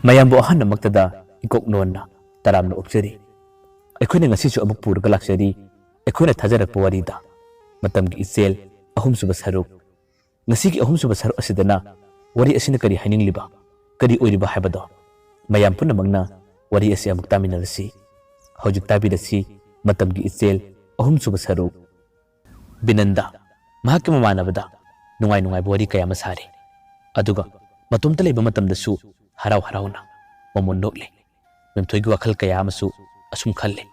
ꯃꯌꯥꯝꯕꯨ ꯑꯍꯥꯟꯕꯃꯛꯇꯗ ꯏꯀꯣꯛ ꯅꯣꯟꯅ ꯇꯔꯥꯝꯅ ꯑꯣꯛꯆꯔꯤ ꯑꯩꯈꯣꯏꯅ ꯉꯁꯤꯁꯨ ꯑꯃꯨꯛ ꯄꯨꯔꯒ ꯂꯥꯛꯆꯔꯤ ꯑꯩꯈꯣꯏꯅ ꯊꯥꯖꯔꯛꯄ ꯋꯥꯔꯤꯗ ꯃꯇꯝꯒꯤ ꯏꯆꯦꯜ ꯑꯍꯨꯝꯁꯨꯕ ꯁꯔꯨꯛ ꯉꯁꯤꯒꯤ ꯑꯍꯨꯝꯁꯨꯕ ꯁꯔꯨꯛ ꯑꯁꯤꯗꯅ ꯋꯥꯔꯤ ꯑꯁꯤꯅ ꯀꯔꯤ ꯍꯥꯏꯅꯤꯡꯂꯤꯕ ꯀꯔꯤ ꯑꯣꯏꯔꯤꯕ ꯍꯥꯏꯕꯗꯣ ꯃꯌꯥꯝ ꯄꯨꯝꯅꯃꯛꯅ ꯋꯥꯔꯤ ꯑꯁꯤ ꯑꯃꯨꯛ ꯇꯥꯃꯤꯟꯅꯔꯁꯤ ꯍꯧꯖꯤꯛ ꯇꯥꯕꯤꯔꯁꯤ ꯃꯇꯝꯒꯤ ꯏꯆꯦꯜ ꯑꯍꯨꯝꯁꯨꯕ ꯁꯔꯨꯛ ꯕꯤꯅꯟꯗ ꯃꯍꯥꯛꯀꯤ ꯃꯃꯥꯟꯅꯕꯗ ꯅꯨꯡꯉꯥꯏ ꯅꯨꯡꯉꯥꯏꯕ ꯋꯥꯔꯤ ꯀꯌꯥ ꯑꯃ ꯁꯥꯔꯤ ꯑꯗꯨꯒ ꯃꯇꯣꯝꯇ ꯂꯩꯕ ꯃꯇꯝꯗꯁꯨ ꯍꯔꯥꯎ ꯍꯔꯥꯎꯅ ꯃꯃꯣꯟ ꯅꯣꯛꯂꯤ ꯃꯦꯝꯊꯣꯏꯒꯤ ꯋꯥꯈꯜ ꯀꯌꯥ ꯑꯃꯁꯨ ꯑꯁꯨꯝ ꯈꯜꯂꯤ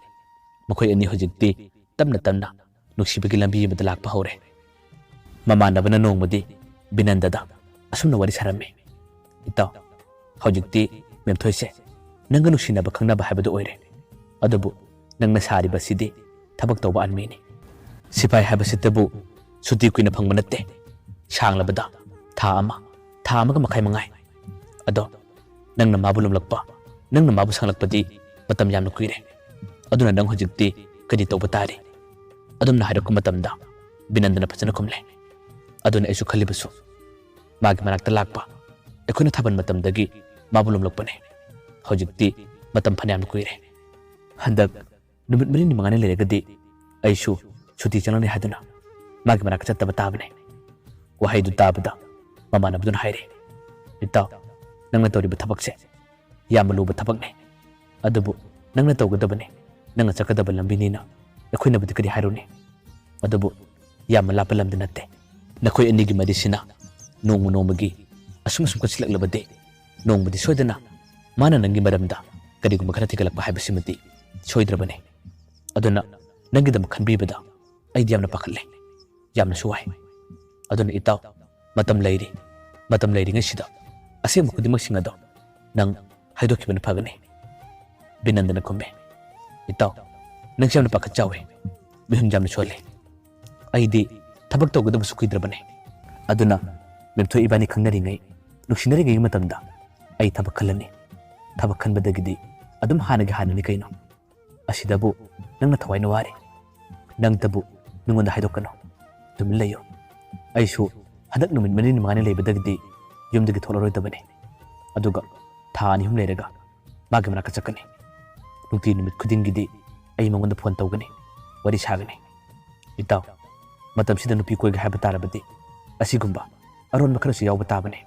ꯃꯈꯣꯏ ꯑꯅꯤ ꯍꯧꯖꯤꯛꯇꯤ ꯇꯞꯅ ꯇꯞꯅ ꯅꯨꯡꯁꯤꯕꯒꯤ ꯂꯝꯕꯤ ꯑꯃꯗ ꯂꯥꯛꯄ ꯍꯧꯔꯦ ꯃꯃꯥꯟꯅꯕꯅ ꯅꯣꯡꯃꯗꯤ ꯕꯤꯅꯟꯗꯗ ꯑꯁꯨꯝꯅ ꯋꯥꯔꯤ ꯁꯥꯔꯝꯃꯤ ꯏꯇꯥꯎ ꯍꯧꯖꯤꯛꯇꯤ ꯃꯦꯝꯊꯣꯏꯁꯦ ꯅꯪꯒ ꯅꯨꯡꯁꯤꯅꯕ ꯈꯪꯅꯕ ꯍꯥꯏꯕꯗꯨ ꯑꯣꯏꯔꯦ ꯑꯗꯨꯕꯨ ꯅꯪꯅ ꯁꯥꯔꯤꯕꯁꯤꯗꯤ ꯊꯕꯛ ꯇꯧꯕ ꯑꯟꯃꯤꯅꯤ ꯁꯤꯐꯥꯏ ꯍꯥꯏꯕꯁꯤꯇꯕꯨ ꯁꯨꯇꯤ ꯀꯨꯏꯅ ꯐꯪꯕ ꯅꯠꯇꯦ ꯁꯥꯡꯂꯕꯗ ꯊꯥ ꯑꯃꯒ ꯃꯈꯥꯏ ꯃꯉꯥꯏ ꯑꯗꯣ ꯅꯪꯅ ꯃꯥꯕꯨ ꯂꯨꯝꯂꯛꯄ ꯅꯪꯅ ꯃꯥꯕꯨ ꯁꯪꯂꯛꯄꯗꯤ ꯃꯇꯝ ꯌꯥꯝꯅ ꯀꯨꯏꯔꯦ ꯑꯗꯨꯅ ꯅꯪ ꯍꯧꯖꯤꯛꯇꯤ ꯀꯔꯤ ꯇꯧꯕ ꯇꯥꯔꯤ ꯑꯗꯨꯝꯅ ꯍꯥꯏꯔꯛꯄ ꯃꯇꯝꯗ ꯕꯤꯅꯟꯗꯅ ꯐꯖꯅ ꯈꯨꯝꯂꯦ ꯑꯗꯨꯅ ꯑꯩꯁꯨ ꯈꯜꯂꯤꯕꯁꯨ ꯃꯥꯒꯤ ꯃꯅꯥꯛꯇ ꯂꯥꯛꯄ ꯑꯩꯈꯣꯏꯅ ꯊꯥꯕꯜ ꯃꯇꯝꯗꯒꯤ ꯃꯥꯕꯨ ꯂꯨꯝꯂꯛꯄꯅꯦ ꯍꯧꯖꯤꯛꯇꯤ ꯃꯇꯝ ꯐꯅꯌꯥꯝꯅ ꯀꯨꯏꯔꯦ ꯍꯟꯗꯛ ꯅꯨꯃꯤꯠ 4-5 ꯂꯩꯔꯒꯗꯤ ꯑꯩꯁꯨ ꯁꯨꯇꯤ ꯆꯪꯂꯅꯤ ꯍꯥꯏꯗꯨꯅ ꯃꯥꯒꯤ ꯃꯅꯥꯛꯇ ꯆꯠꯇꯕ ꯇꯥꯕꯅꯦ ꯋꯥꯍꯩꯗꯨ ꯇꯥꯕꯗ ꯃꯃꯥꯟꯅꯕꯗꯨꯅ ꯍꯥꯏꯔꯦ ꯏꯇꯥꯎ ꯅꯪꯅ ꯇꯧꯔꯤꯕ ꯊꯕꯛꯁꯦ ꯌꯥꯝꯅ ꯂꯨꯕ ꯊꯕꯛꯅꯦ ꯑꯗꯨꯕꯨ ꯅꯪꯅ ꯇꯧꯒꯗꯕꯅꯦ ꯅꯪꯅ ꯆꯠꯀꯗꯕ ꯂꯝꯕꯤꯅꯤꯅ ꯑꯩꯈꯣꯏꯅꯕꯨꯗꯤ ꯀꯔꯤ ꯍꯥꯏꯔꯨꯅꯤ ꯑꯗꯨꯕꯨ ꯌꯥꯝꯅ ꯂꯥꯞꯄ ꯂꯝꯗꯤ ꯅꯠꯇꯦ ꯅꯈꯣꯏ ꯑꯅꯤꯒꯤ ꯃꯔꯤꯁꯤꯅ ꯅꯣꯡꯃꯒꯤ ꯑꯁꯨꯝ ꯀꯟꯁꯤꯜꯂꯛꯂꯕꯗꯤ ꯅꯣꯡꯃꯗꯤ ꯁꯣꯏꯗꯅ ꯃꯥꯅ ꯅꯪꯒꯤ ꯃꯔꯝꯗ ꯀꯔꯤꯒꯨꯝꯕ ꯈꯔ ꯊꯤꯒꯠꯂꯛꯄ ꯍꯥꯏꯕꯁꯤꯃꯗꯤ ꯁꯣꯏꯗ꯭ꯔꯕꯅꯦ ꯑꯗꯨꯅ ꯅꯪꯒꯤꯗꯃꯛ ꯈꯟꯕꯤꯕꯗ ꯑꯩꯗꯤ ꯌꯥꯝꯅ ꯄꯥꯈꯠꯂꯦ ꯌꯥꯝꯅꯁꯨ ꯋꯥꯏ ꯑꯗꯨꯅ ꯏꯇꯥꯎ ꯃꯇꯝ ꯂꯩꯔꯤꯉꯩꯁꯤꯗ ꯑꯁꯦꯡꯕ ꯈꯨꯗꯤꯡꯃꯛꯁꯤꯡ ꯑꯗꯣ ꯅꯪ ꯍꯥꯏꯗꯣꯛꯈꯤꯕꯅ ꯐꯒꯅꯤ ꯕꯤꯅꯟꯗꯅ ꯈꯨꯝꯃꯦ ꯏꯇꯥꯎ ꯅꯪꯁꯦ ꯌꯥꯝꯅ ꯄꯥꯈꯠ ꯆꯥꯎꯋꯦ ꯃꯤꯍꯨꯟ ꯌꯥꯝꯅ ꯁꯣꯜꯂꯦ ꯑꯩꯗꯤ ꯊꯕꯛ ꯇꯧꯒꯗꯕꯁꯨ ꯀꯨꯏꯗ꯭ꯔꯕꯅꯦ ꯑꯗꯨꯅ ꯃꯦꯝꯊꯣꯏ ꯏꯕꯥꯅꯤ ꯈꯪꯅꯔꯤꯉꯩ ꯅꯨꯡꯁꯤꯅꯔꯤꯉꯩꯒꯤ ꯃꯇꯝꯗ ꯑꯩ ꯊꯕꯛ ꯈꯜꯂꯅꯤ ꯊꯕꯛ ꯈꯟꯕꯗꯒꯤꯗꯤ ꯑꯗꯨꯝ ꯍꯥꯟꯅꯅꯤ ꯀꯩꯅꯣ ꯑꯁꯤꯗꯕꯨ ꯅꯪꯅ ꯊꯋꯥꯏꯅ ꯋꯥꯔꯦ ꯅꯪꯇꯕꯨ ꯅꯉꯣꯟꯗ ꯍꯥꯏꯗꯣꯛꯀꯅꯣ ꯇꯨꯃꯤꯟ ꯂꯩꯌꯨ ꯑꯩꯁꯨ ꯍꯟꯗꯛ ꯅꯨꯃꯤꯠ 4-5 ꯂꯩꯕꯗꯒꯤꯗꯤ ꯌꯨꯝꯗꯒꯤ ꯊꯣꯛꯂꯔꯣꯏꯗꯕꯅꯦ ꯑꯗꯨꯒ ꯊꯥ 2-3 ꯂꯩꯔꯒ ꯃꯥꯒꯤ ꯃꯅꯥꯛꯇ ꯆꯠꯀꯅꯤ ꯅꯨꯡꯇꯤ ꯅꯨꯃꯤꯠ ꯈꯨꯗꯤꯡꯒꯤꯗꯤ ꯑꯩ ꯃꯉꯣꯟꯗ ꯐꯣꯟ ꯇꯧꯒꯅꯤ ꯋꯥꯔꯤ ꯁꯥꯒꯅꯤ ꯏꯇꯥꯎ ꯃꯇꯝꯁꯤꯗ ꯅꯨꯄꯤ ꯀꯣꯏꯒꯦ ꯍꯥꯏꯕ ꯇꯥꯔꯕꯗꯤ ꯑꯁꯤꯒꯨꯝꯕ ꯑꯔꯣꯟꯕ ꯈꯔꯁꯨ ꯌꯥꯎꯕ ꯇꯥꯕꯅꯦ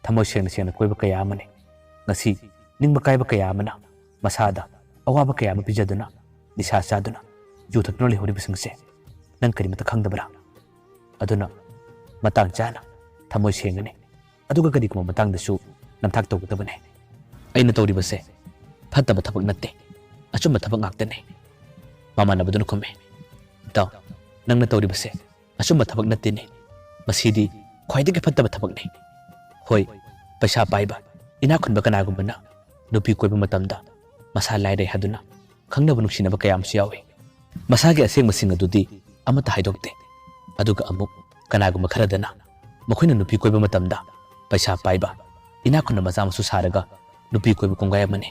ꯊꯃꯣꯏ ꯁꯦꯡꯅ ꯀꯣꯏꯕ ꯀꯌꯥ ꯑꯃꯅꯦ ꯉꯁꯤ ꯅꯤꯡꯕ ꯀꯥꯏꯕ ꯀꯌꯥ ꯑꯃꯅ ꯃꯁꯥꯗ ꯑꯋꯥꯕ ꯀꯌా ꯑꯃ ꯄꯤꯖꯗꯨꯅ ꯅꯤꯁꯥ ꯆꯥꯗꯨꯅ ꯌꯨ ꯊꯛꯇꯨꯅ ꯂꯩꯍꯧꯔꯤꯕꯁꯤꯡꯁꯦ ꯅꯪ ꯀꯔꯤꯃꯠꯇ ꯈꯪꯗꯕ꯭ꯔꯥ ꯑꯗꯨꯅ ꯃꯇꯥꯡ ꯆꯥꯅ ꯊꯃꯣꯏ ꯁꯦꯡꯒꯅꯤ ꯑꯗꯨꯒ ꯀꯔꯤꯒꯨꯝꯕ ꯃꯇꯥꯡꯗꯁꯨ ꯅꯝꯊꯥꯛ ꯇꯧꯒꯗꯕꯅꯦ ꯑꯩꯅ ꯇꯧꯔꯤꯕꯁꯦ ꯐꯠꯇꯕ ꯊꯕꯛ ꯅꯠꯇꯦ ꯑꯆꯨꯝꯕ ꯊꯕꯛ ꯉꯥꯛꯇꯅꯦ ꯃꯃꯥꯟꯅꯕꯗꯨꯅ ꯈꯨꯝꯃꯦ ꯏꯇꯥꯎ ꯅꯪꯅ ꯇꯧꯔꯤꯕꯁꯦ ꯑꯆꯨꯝꯕ ꯊꯕꯛ ꯅꯠꯇꯦꯅꯦ ꯃꯁꯤꯗꯤ ꯈ꯭ꯋꯥꯏꯗꯒꯤ ꯐꯠꯇꯕ ꯊꯕꯛꯅꯦ ꯍꯣꯏ ꯄꯩꯁꯥ ꯄꯥꯏꯕ ꯏꯅꯥꯛ ꯈꯨꯟꯕ ꯀꯅꯥꯒꯨꯝꯕꯅ ꯅꯨꯄꯤ ꯀꯣꯏꯕ ꯃꯇꯝꯗ ꯃꯁꯥ ꯂꯥꯏꯔꯩ ꯍꯥꯏꯗꯨꯅ ꯈꯪꯅꯕ ꯅꯨꯡꯁꯤꯅꯕ ꯀꯌꯥ ꯑꯃꯁꯨ ꯌꯥꯎꯏ ꯃꯁꯥꯒꯤ ꯑꯁꯦꯡꯕꯁꯤꯡ ꯑꯗꯨꯗꯤ ꯑꯃꯠꯇ ꯍꯥꯏꯗꯣꯛꯇꯦ ꯑꯗꯨꯒ ꯑꯃꯨꯛ ꯀꯅꯥꯒꯨꯝꯕ ꯈꯔꯗꯅ ꯃꯈꯣꯏꯅ ꯅꯨꯄꯤ ꯀꯣꯏꯕ ꯃꯇꯝꯗ ꯄꯩꯁꯥ ꯄꯥꯏꯕ ꯏꯅꯥꯛ ꯈꯨꯟꯕ ꯃꯆꯥ ꯃꯁꯨ ꯁꯥꯔꯒ ꯅꯨꯄꯤ ꯀꯣꯏꯕ ꯀꯣꯡꯒꯥꯏ ꯑꯃꯅꯤ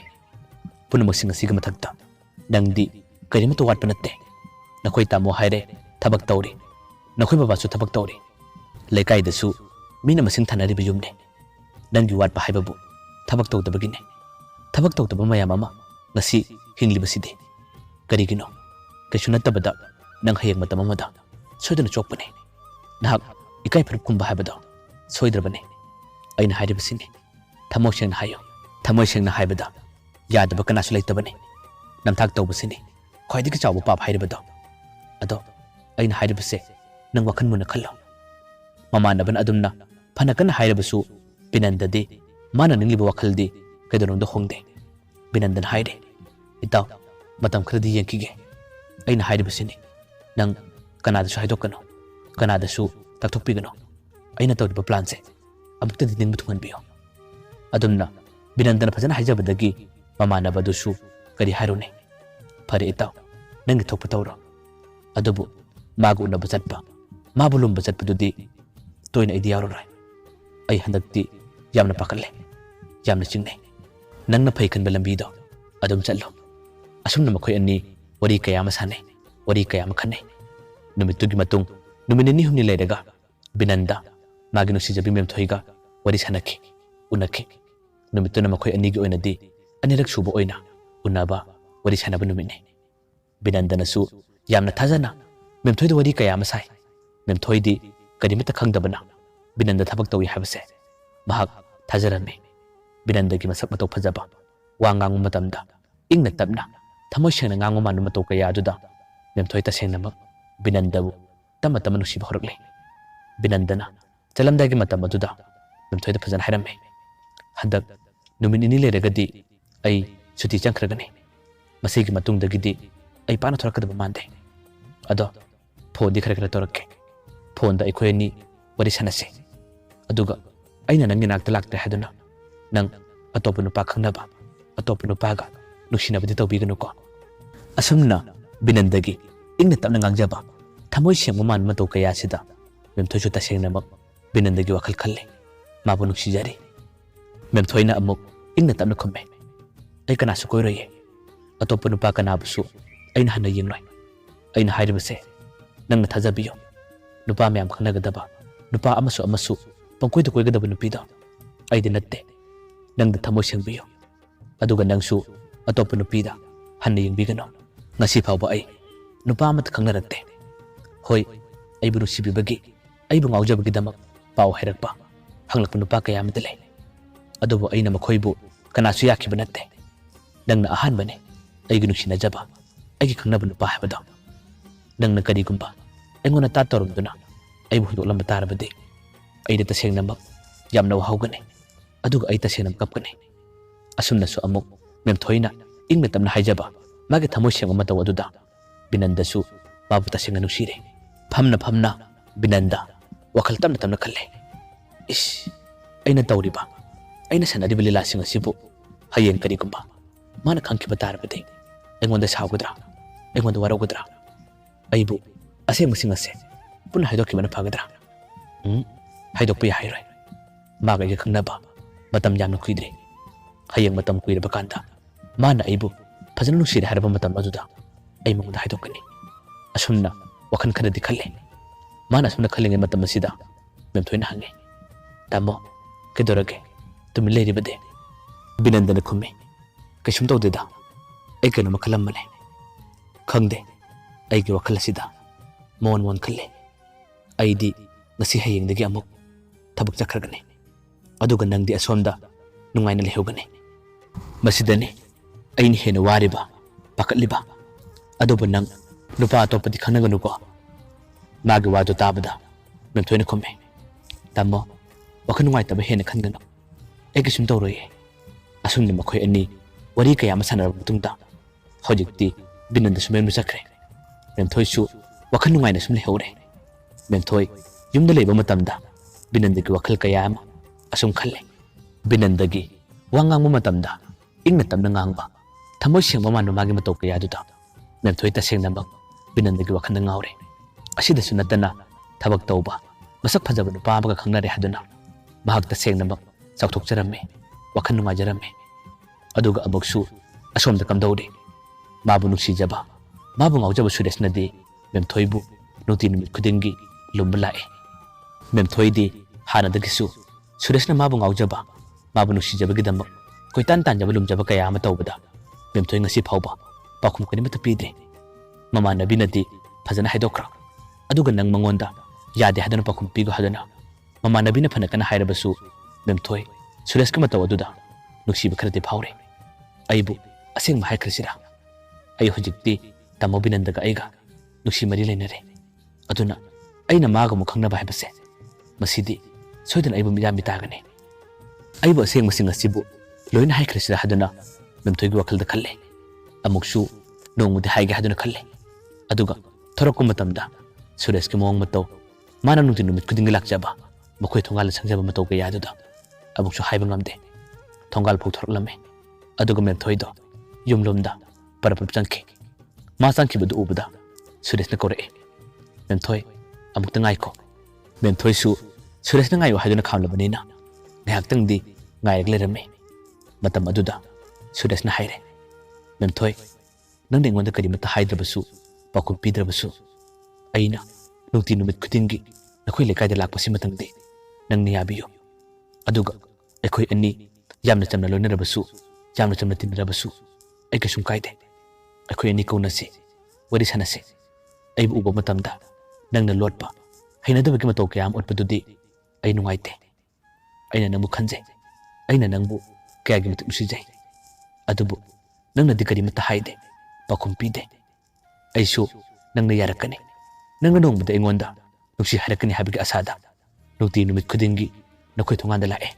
ꯄꯨꯝꯅꯃꯛꯁꯤꯡ ꯑꯁꯤꯒꯤ ꯃꯊꯛꯇ ꯅꯪꯗꯤ ꯀꯔꯤꯃꯠꯇ ꯋꯥꯠꯄ ꯅꯠꯇꯦ ꯅꯈꯣꯏ ꯇꯥꯃꯣ ꯍꯥꯏꯔꯦ ꯊꯕꯛ ꯇꯧꯔꯤ ꯅꯈꯣꯏ ꯕꯕꯥꯁꯨ ꯊꯕꯛ ꯇꯧꯔꯤ ꯂꯩꯀꯥꯏꯗꯁꯨ ꯃꯤꯅ ꯃꯁꯤꯡ ꯊꯥꯅꯔꯤꯕ ꯌꯨꯝꯅꯤ ꯅꯪꯒꯤ ꯋꯥꯠꯄ ꯍꯥꯏꯕꯕꯨ ꯊꯕꯛ ꯇꯧꯗꯕꯒꯤꯅꯦ ꯊꯕꯛ ꯇꯧꯗꯕ ꯃꯌꯥꯝ ꯑꯃ ꯉꯁꯤ ꯍꯤꯡꯂꯤꯕꯁꯤꯗꯤ ꯀꯔꯤꯒꯤꯅꯣ ꯀꯩꯁꯨ ꯅꯠꯇꯕꯗ ꯅꯪ ꯍꯌꯦꯡ ꯃꯇꯝ ꯑꯃꯗ ꯁꯣꯏꯗꯅ ꯆꯣꯛꯄꯅꯤ ꯅꯍꯥꯛ ꯏꯀꯥꯏ ꯐꯔꯛꯀꯨꯝꯕ ꯍꯥꯏꯕꯗꯣ ꯁꯣꯏꯗ꯭ꯔꯕꯅꯤ ꯑꯩꯅ ꯍꯥꯏꯔꯤꯕꯁꯤꯅꯤ ꯊꯃꯣꯏ ꯁꯦꯡꯅ ꯍꯥꯏꯌꯨ ꯊꯃꯣꯏ ꯁꯦꯡꯅ ꯍꯥꯏꯕꯗ ꯌꯥꯗꯕ ꯀꯅꯥꯁꯨ ꯂꯩꯇꯕꯅꯤ ꯅꯝꯊꯥꯛ ꯇꯧꯕꯁꯤꯅꯤ ꯈ꯭ꯋꯥꯏꯗꯒꯤ ꯆꯥꯎꯕ ꯄꯥꯞ ꯍꯥꯏꯔꯤꯕꯗꯣ ꯑꯗꯣ ꯑꯩꯅ ꯍꯥꯏꯔꯤꯕꯁꯦ ꯅꯪ ꯋꯥꯈꯜ ꯃꯨꯟꯅ ꯈꯜꯂꯣ ꯃꯃꯥꯟꯅꯕꯅ ꯑꯗꯨꯝꯅ ꯐꯅ ꯀꯟꯅ ꯍꯥꯏꯔꯕꯁꯨ ꯕꯤꯅꯟꯗꯗꯤ ꯃꯥꯅ ꯅꯤꯡꯂꯤꯕ ꯋꯥꯈꯜꯗꯤ ꯀꯩꯗꯧꯅꯨꯡꯗ ꯍꯣꯡꯗꯦ ꯕꯤꯅꯟꯗꯅ ꯍꯥꯏꯔꯦ ꯏꯇꯥꯎ ꯃꯇꯝ ꯈꯔꯗꯤ ꯌꯦꯡꯈꯤꯒꯦ ꯑꯩꯅ ꯍꯥꯏꯔꯤꯕꯁꯤꯅꯤ ꯅꯪ ꯀꯅꯥꯗꯁꯨ ꯍꯥꯏꯗꯣꯛꯀꯅꯨ ꯀꯅꯥꯗꯁꯨ ꯇꯥꯛꯊꯣꯛꯄꯤꯒꯅꯨ ꯑꯩꯅ ꯇꯧꯔꯤꯕ ꯄ꯭ꯂꯥꯟꯁꯦ ꯑꯃꯨꯛꯇꯗꯤ ꯅꯤꯡꯕ ꯊꯨꯡꯍꯟꯕꯤꯌꯨ ꯑꯗꯨꯝꯅ ꯕꯤꯅꯟꯗꯅ ꯐꯖꯅ ꯍꯥꯏꯖꯕꯗꯒꯤ ꯃꯃꯥꯟꯅꯕꯗꯨꯁꯨ ꯀꯔꯤ ꯍꯥꯏꯔꯨꯅꯤ ꯐꯔꯦ ꯏꯇꯥꯎ ꯅꯪꯒꯤ ꯊꯣꯛꯄ ꯇꯧꯔꯣ ꯑꯗꯨꯕꯨ ꯃꯥꯒ ꯎꯅꯕ ꯆꯠꯄ ꯃꯥꯕꯨ ꯂꯨꯝꯕ ꯆꯠꯄꯗꯨꯗꯤ ꯇꯣꯏꯅ ꯑꯩꯗꯤ ꯌꯥꯎꯔꯔꯣꯏ ꯑꯩ ꯍꯟꯗꯛꯇꯤ ꯌꯥꯝꯅ ꯄꯥꯈꯠꯂꯦ ꯌꯥꯝꯅ ꯆꯤꯡꯅꯩ ꯅꯪꯅ ꯐꯩ ꯈꯟꯕ ꯂꯝꯕꯤꯗꯣ ꯑꯗꯨꯝ ꯆꯠꯂꯣ ꯑꯁꯨꯝꯅ ꯃꯈꯣꯏ ꯑꯅꯤ ꯋꯥꯔꯤ ꯀꯌꯥ ꯑꯃ ꯁꯥꯟꯅꯩ ꯋꯥꯔꯤ ꯀꯌꯥ ꯑꯃ ꯈꯟꯅꯩ ꯅꯨꯃꯤꯠꯇꯨꯒꯤ ꯃꯇꯨꯡ ꯅꯨꯃꯤꯠ 2-3 ꯂꯩꯔꯒ ꯕꯤꯅꯟꯗ ꯃꯥꯒꯤ ꯅꯨꯡꯁꯤꯖꯕꯤ ꯃꯦꯝꯊꯣꯏꯒ ꯋꯥꯔꯤ ꯁꯥꯟꯅꯈꯤ ꯎꯅꯈꯤ नुमित्तुना मखोय अनिगी ओइनदी अनिरक सुबो ओइना उन्नबा वरी सानबा नुमितने बिनंदनसु यामना थाजना मेमथोयद वरी कया मसाय मेमथोयदी करिमत खंगदबना बिनंद थबक तौई हाबसे महक थाजरमे बिनंदगी मसक मतौ फजबा वांगांगु मतमदा इंगना तबना थमोय सेंना ngangu manu matau kaya aduda memthoi ta sengnamak binandabu tama tama nusi bhorokle binandana chalamdagi matam aduda memthoi da phajan hairam me handak numin ini leragadi ai chuti changkragani masigi matung dagidi ai pana thorakadaba mande ado phone di khara torakke phone da aikoi ni wari sanase aduga aina nangi nakta lakta haduna nang atopu nupa khangnaba atopu nupaga nusinabadi tawbiganu ko asumna binandagi ingna tapna ngangjaba thamoi sengma man matau kaya sida memthoi chu tasengnamak binandagi wakhal khalle mabu nuksijari memthoina amuk ingna tapna khomme ai kana su koiroye atopu nupa kana busu aina hana yengloi aina hairibase nangna thajabiyo nupa myam khanagadaba nupa amasu pangkoida koigadaba nupida aidi natte nangda thamoi sengbiyo aduga nangsu atopu nupida hanna yengbigano ngasi phawba ai nupa amat khangnarakte hoi aibu nusibibagi aibu ngaujabagi damak paw hairakpa hanglakpa nupa kaya amata lei adubu aina makhoibu kanasu yakhiba natte nangna ahanbane aigi nusinajaba aigi khangnaba nupa habado nangna karigumba engona ta torumduna aibu hundoklamba tarabadi aida tasengnamak yamna wahawgane aduga ai tasengnam kapkane asumnasu amuk memthoina ingna tamna haijaba mage thamoi sengma mataw aduda binandasu babu tasengna nusire phamna binanda wakhal tamna khalle is aina tawriba aina sanadiba lila singa sibu hayeng karigumba mana khangkiba tarabade engonda sawgudra engonda warogudra aibu aseng masingase pun haidokibana phagadra haidokpa yahairoi maga ge khangnaba matam yamna kuidre hayeng matam kuiraba kanda mana aibu fazana nusire haraba matam aduda ai mangda haidokani asumna wakhan khanadi khalle mana asumna khallinge matam asida memthoina hange tamo kedorage tumi leiribade binandana khumme kaisum tawdeda ai kanu makhalam male khangde ai ge wakhal asida mon khalle aidi ngasi hayeng dagi amuk thabak chakhragane aduga nangdi asomda nungaina lehogane masidane aini hena wariba pakatliba aduba nang nupa atopati khanaganu ko magi wadu tabada memthoina khomme tamo wakhan nungai taba hena khangano ege sum tawroye asumni makhoi ani wari kaya masana mutungta hojikti binanda sumem sakre memthoi su wakhan nungai na sum lehore memthoi yumda leba matamda binandagi wakhal kaya ama asum khalle binandagi wangang matamda ingna tamna ngangba thamoi sengma manu magi matau kaya aduda memthoi tasengnamak binandagi wakhanda ngaure asida sunatana thabak tauba masak phajaba nupa amaga khangnare haduna mahak tasengnamak chauthokjaramme wakhan nungajaramme aduga aboksu asomda kamdaure mabu nuksijaba mabu ngaujaba suresnadi memthoibu nuti numit khudingi lumbalae memthoidi hanadagisu suresna mabu ngaujaba mabu nuksijabagi damak koitan tanjaba lumjaba kaya ama tawbada memthoi ngasi phawba pakhum kani mata pidre mama nabinadi phajana haidokra aduga nang mangonda yade hadana pakhum pigo hadana mama nabina phana kana hairabasu memthoi suresh ka mataw aduda nuksiba kharati phawre aibu aseng mahai khrisira ai hojikti tamo binandaga aiga nuksi mari leinare aduna aina maga mukhangna ba habase masidi soidan aibu miyam bitagane aibu aseng masing asibu loina hai khrisira haduna memthoi wakal da khalle amuksu nongmudi haige haduna khalle aduga thorokku matamda suresh ki mong mataw mana nuti numit kuding lakjaba makhoi thongal sangjaba mataw ka yaduda amuksu haiba ngamde thongal phok thoroklame aduga memthoi do yumlomda parapap changke ma changki budu ubuda suresh na kore memthoi amukta ngai ko memthoi su suresh na ngai wa haduna khamlabani na ngayak di ngai reklerame matam aduda suresh na haire memthoi nang dengonda kari mata haidrabasu pakum pidrabasu aina nuti numit kudingi nakhoi lekai da lakpasi matangde nang niyabiyo aduga ekhoi ani yamna chamna loinarabasu yamna chamna tinarabasu ai kasum kaide akhoi ani kaunasi wari sanase ai uba matamda nangna lotpa hainadabagi matau kayam utpadudi ai nungaite aina nangbu khanje aina nangbu kayagi matuk usijai adubu nangna dikari mata haide pakhum pide aisu nangna yarakani nangna nongbuda ingonda nuksi harakani habigi asada nuti numit khudingi nakhoi thonganda lae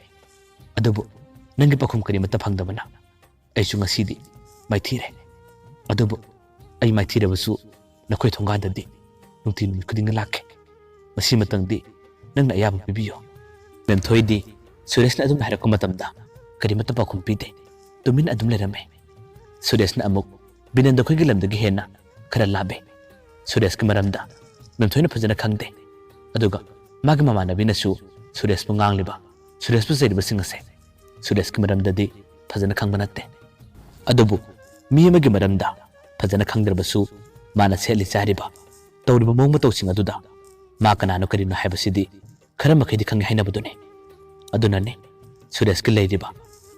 adubu nangi pakhum kari mata phangdabana aisu ngasidi maithire adubu ai maithire basu nakhoi thonganda di nuti numit khudinga lakke masi matangdi nangna ayaba pibiyo memthoidi Suresna adum harak matamda kari mata pakhum pide tumin adum lerame Suresna amuk binanda khoi gilamdagi hena khara labe Suresh ki maramda memthoina phajana khangde aduga magi mamanabi nasu Suresh bu ngangliba Suresh bu zairiba singase Suresh ki maramda di phajana khangbanate adubu mi amagi maramda phajana khangdrabasu mana seli chariba tawriba mongma tawsing aduda ma kanano karino haibasidi khara makhidi khangi hainabudune adunane Suresh ki leiriba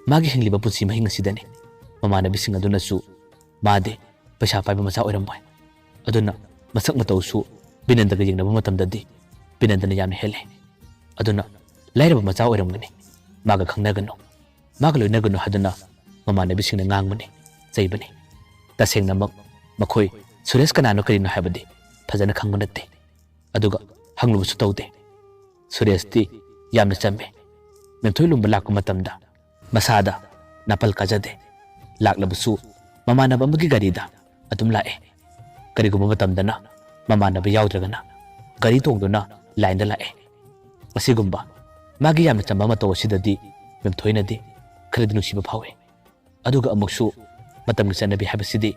magi hingliba punsi mahinga sidane mamanabi sing adunasu made paisa paiba macha oirambai aduna masak matausu binanda ga jingna matamdadi binandana yamna hele aduna lairaba macha oiramgani maga khangnagano maga loinagano haduna mamanabi singna ngangmani chaibani tasengna makhoi Suresh kanano karino haibadi phajana khangbanate aduga hanglubusu tawde Suresh ti yamna chamme memthoi lumba lakku matamda masada napal kajade laklabusu mamanaba amagi garida adum lae kariguma matamdana mamanaba yawdragana gari tongduna line da lae asigumba magi yamna chamba mataw asidadi memthoina di kharadi nusiba phawe aduga amuksu matamgi chanabi habasidi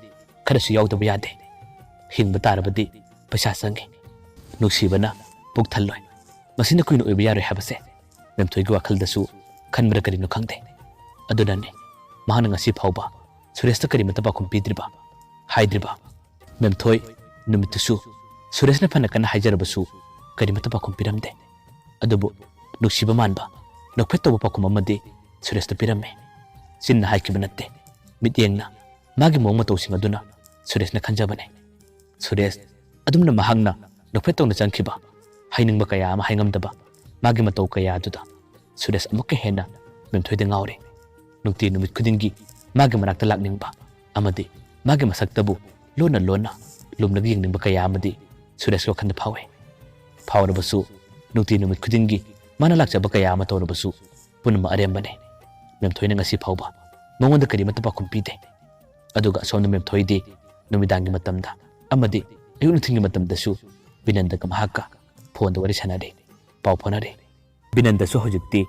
kharasu yawdaba yade hingba tarabadi paisa sangi nusibana puk thalloi masina kuino oiba yaroi habase memthoi gi wakhaldasu khanbra karino khangde adunane mahana ngasi phauba Suresh ta kari mata pakhum pidriba haidriba memthoi numitusu Suresh na phana kana haijarabasu kari mata pakhum piramde adubu nuksiba manba nokphettoba pakhum amadi Suresh ta piramme sinna haikibanatte mityengna magi mongma tawsing aduna Suresh na khanjabane Suresh adumna mahangna nokphettona changkhiba hainingba kaya ama haingamdaba magi mataw kaya aduda Suresh amukke hena memthoi de ngaure nukti numit khudingi magi manakta lakningba amadi magi masaktabu lona lumnagi yingning kaya amadi Suresh ko khanda phawe phawrabasu nukti numit khudingi mana lakjaba kaya ama tawrabasu punma arembane memthoina ngasi phawba mongonda kari mata pakhum pide aduga asomna memthoi di numidangi matamda amadi ayun thingi matamdasu binanda ka mahaka phone da wari sanade paw phonare binanda su hojikti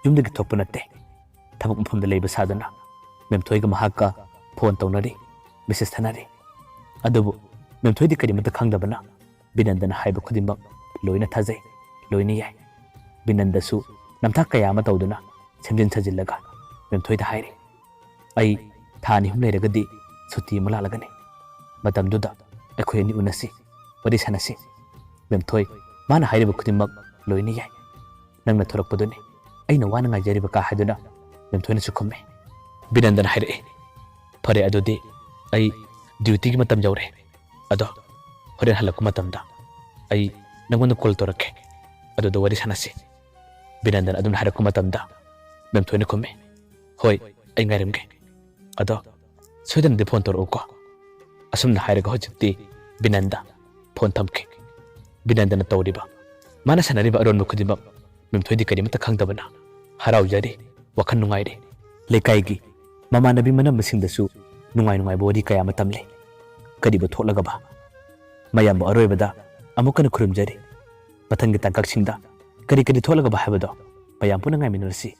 yumdagi thopnate thabak mphumda leiba sadana memthoi ga mahaka phone tawnari message thanare adubu memthoi di kari mata khangdabana binandana haiba khudimba loina thajai loina yai binanda su namtha kaya ama tawduna semjin sajillaga memthoi da haire ai thani hum leiragadi suti mala lagane matamduda akhoi ani unasi wari sanasi memthoi mana hairiba khudimba loina yai nangna thorakpadune aina wana ngajariba ka haduna memthoina sukhumme binandana haire phare adudi ai duty gi matam jawre ado horen halakku matamda ai nangonda call torakke ado do wari sanasi binandana adun harakku matamda memthoina khumme hoi ai ngairamge ado soidan de phone toroko asumna hairaga hojikti binanda phone thamke binandana tawriba mana sanariba aron khudimba memthoidi kari mata khangdabana harau jari wakhan nungaire lekaigi mamanabi manam masingdasu nungai bodi kaya matamle kadiba tholaga ba mayam aroibada amukana khurumjari pathangi tangkak singda kari tholaga ba habado mayam punangai minursi